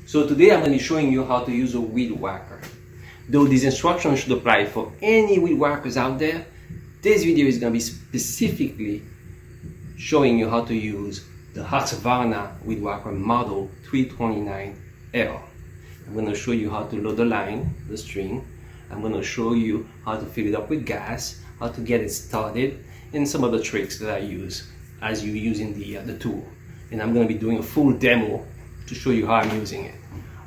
So today I'm going to be showing you how to use a weed whacker. Though these instructions should apply for any weed whackers out there, this video is going to be specifically showing you how to use the Husqvarna weed whacker model 329L. I'm going to show you how to load the line, the string. I'm going to show you how to fill it up with gas, how to get it started, and some of the tricks that I use as you're using the tool. And I'm going to be doing a full demo to show you how I'm using it.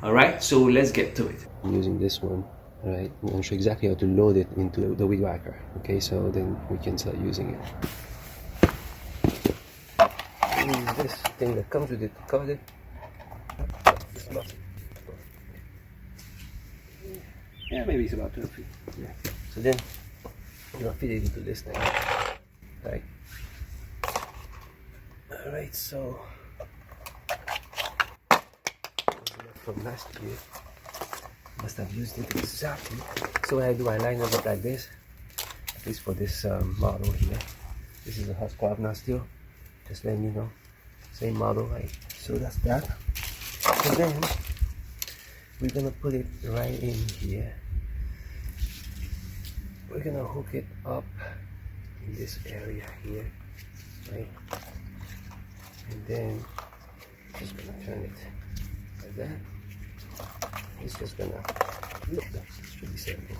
Alright, so let's get to it. I'm using this one, right? I'm going to show exactly how to load it into the weed whacker. Okay, so then we can start using it. Use this thing that comes with it to cut it. Yeah, maybe it's about 12 feet. Yeah. So then you're gonna fit it into this thing. Right. Alright, so from last year, must have used it exactly. So what I do, I line it up like this, at least for this model here. This is a Husqvarna still, just letting you know, same model, right? So that's that. So then we're gonna put it right in here. We're gonna hook it up in this area here, right? And then just gonna turn it like that. It's just gonna look, that's really simple.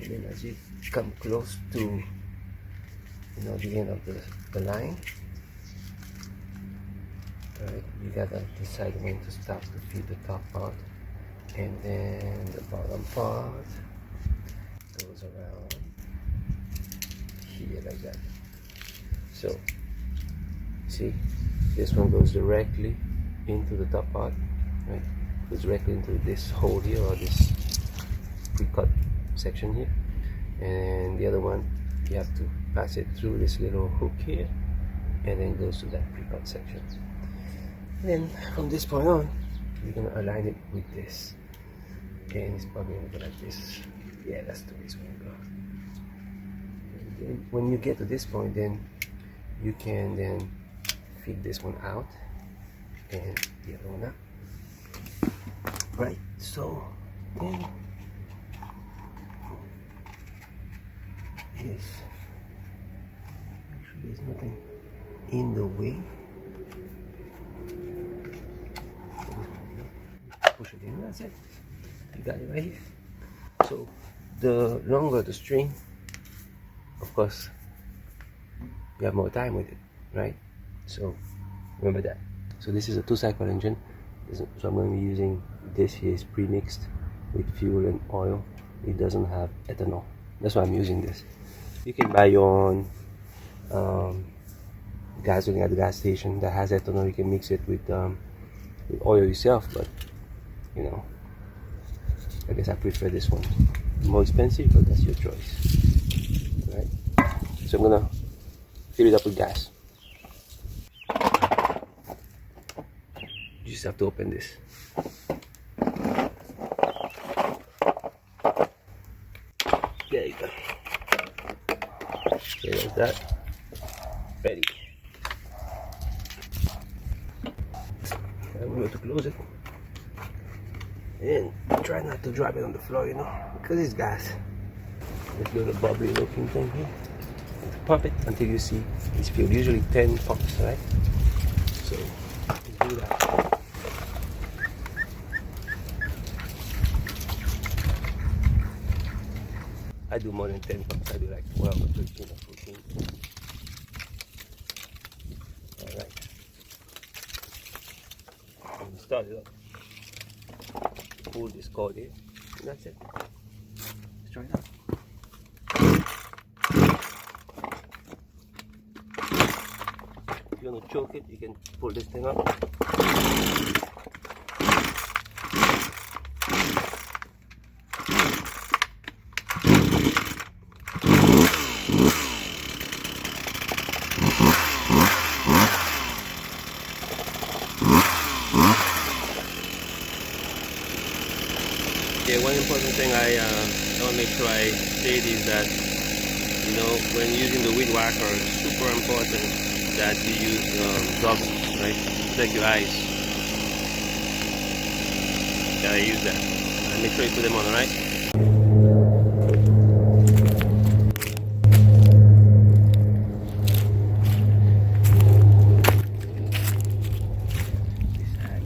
And then as you come close to the end of the line, right, you gotta decide when to stop to feed the top part, and then the bottom part goes around here like that. So see, this one goes directly into the top part, right? Goes directly into this hole here, or this pre-cut section here, and the other one you have to pass it through this little hook here, and then goes to that pre-cut section. And then from this point on, we're gonna align it with this, and it's probably gonna go like this. Yeah, that's the way it's gonna go. And then when you get to this point, then you can then feed this one out and the other one up. Right, so then yes, make sure there's nothing in the way. Push it in, that's it. You got it right here. So the longer the string, of course, you have more time with it, right? So remember that. So this is a 2-cycle engine. So I'm going to be using this here, is pre-mixed with fuel and oil. It doesn't have ethanol. That's why I'm using this. You can buy your own gasoline at the gas station that has ethanol. You can mix it with oil yourself, but you know, I guess I prefer this one. More expensive, but that's your choice. Right? So I'm gonna fill it up with gas. You just have to open this. There you go. Okay, there's that. Ready. I'm going to close it. And try not to drop it on the floor, because it's gas. This little bubbly looking thing here. Pump it until you see it's filled. Usually 10 pumps, right? So do that. I do more than 10 pumps. I do like 12 or 13 or 14. Alright. Start it up. Pull this cord in. And that's it. Let's try it out. If you want to choke it, you can pull this thing up. Yeah, one important thing I want to make sure I state is that, when using the weed whacker, it's super important that you use goggles, right? Protect your eyes. Gotta use that. And make sure you put them on, alright? This height.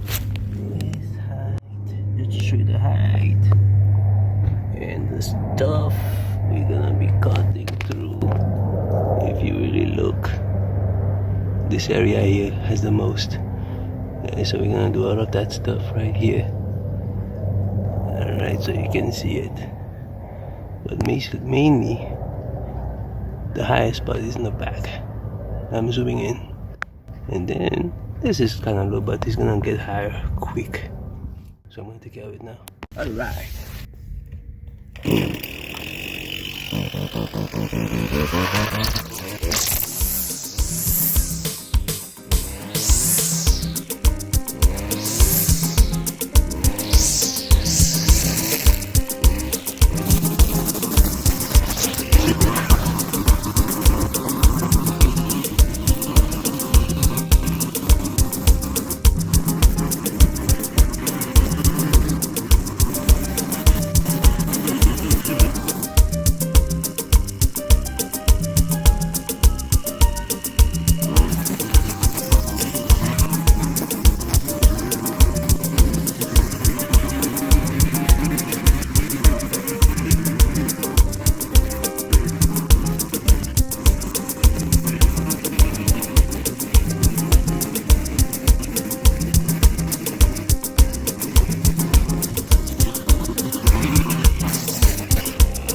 Just to show you the height. And the stuff we're gonna be cutting through. If you really look, this area here has the most. So we're gonna do all of that stuff right here. Alright, so you can see it. But mainly, the highest spot is in the back. I'm zooming in. And then, this is kind of low, but it's gonna get higher quick. So I'm gonna take care of it now. Alright.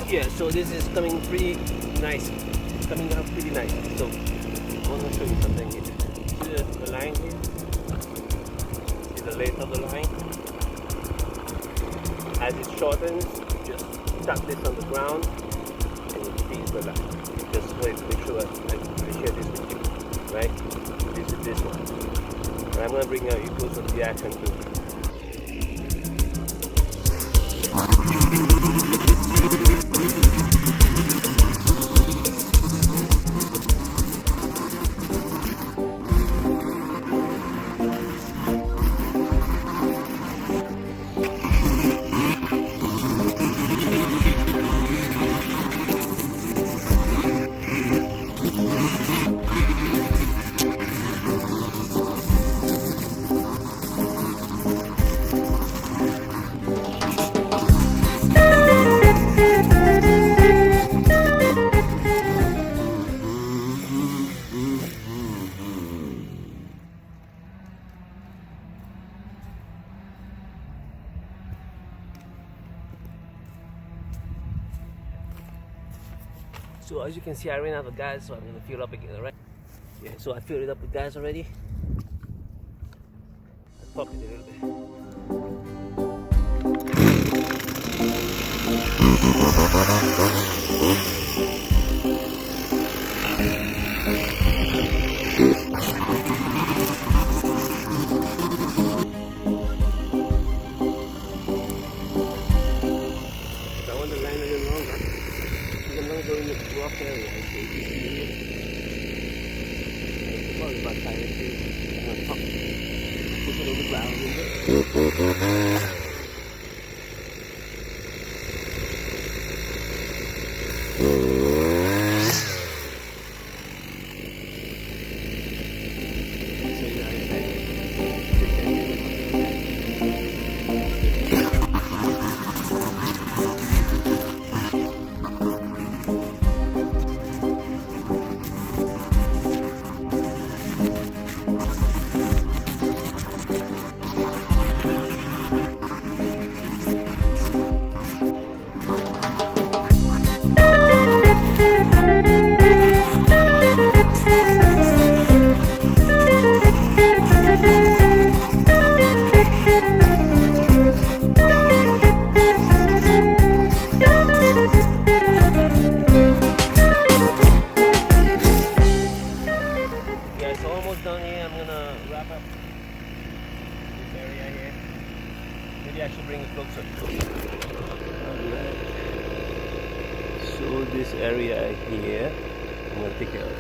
Yeah, so this is coming pretty nice. It's coming out pretty nice. So I want to show you something here. See the line here? See the length of the line? As it shortens, just tap this on the ground and it feeds the line. Just wait to make sure I share this with you. Right? This is this one. And I'm going to bring you closer to the action too. So as you can see, I ran out of gas, so I'm gonna fill up again, alright? Yeah, so I filled it up with gas already. I popped it a little bit. I want the line a little longer. I'm not going to the rock area. Probably about 5 inches. I'm going to pop it over the ground a little bit. Maybe I should bring it closer. Alright. So this area here, I'm gonna take care of it.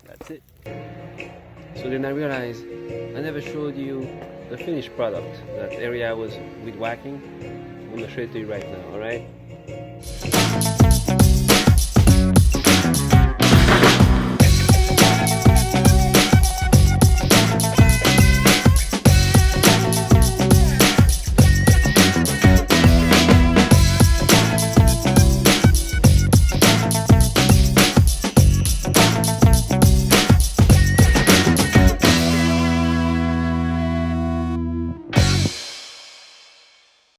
That's it. So then I realized I never showed you the finished product. That area was with whacking. I'm gonna show it to you right now, alright?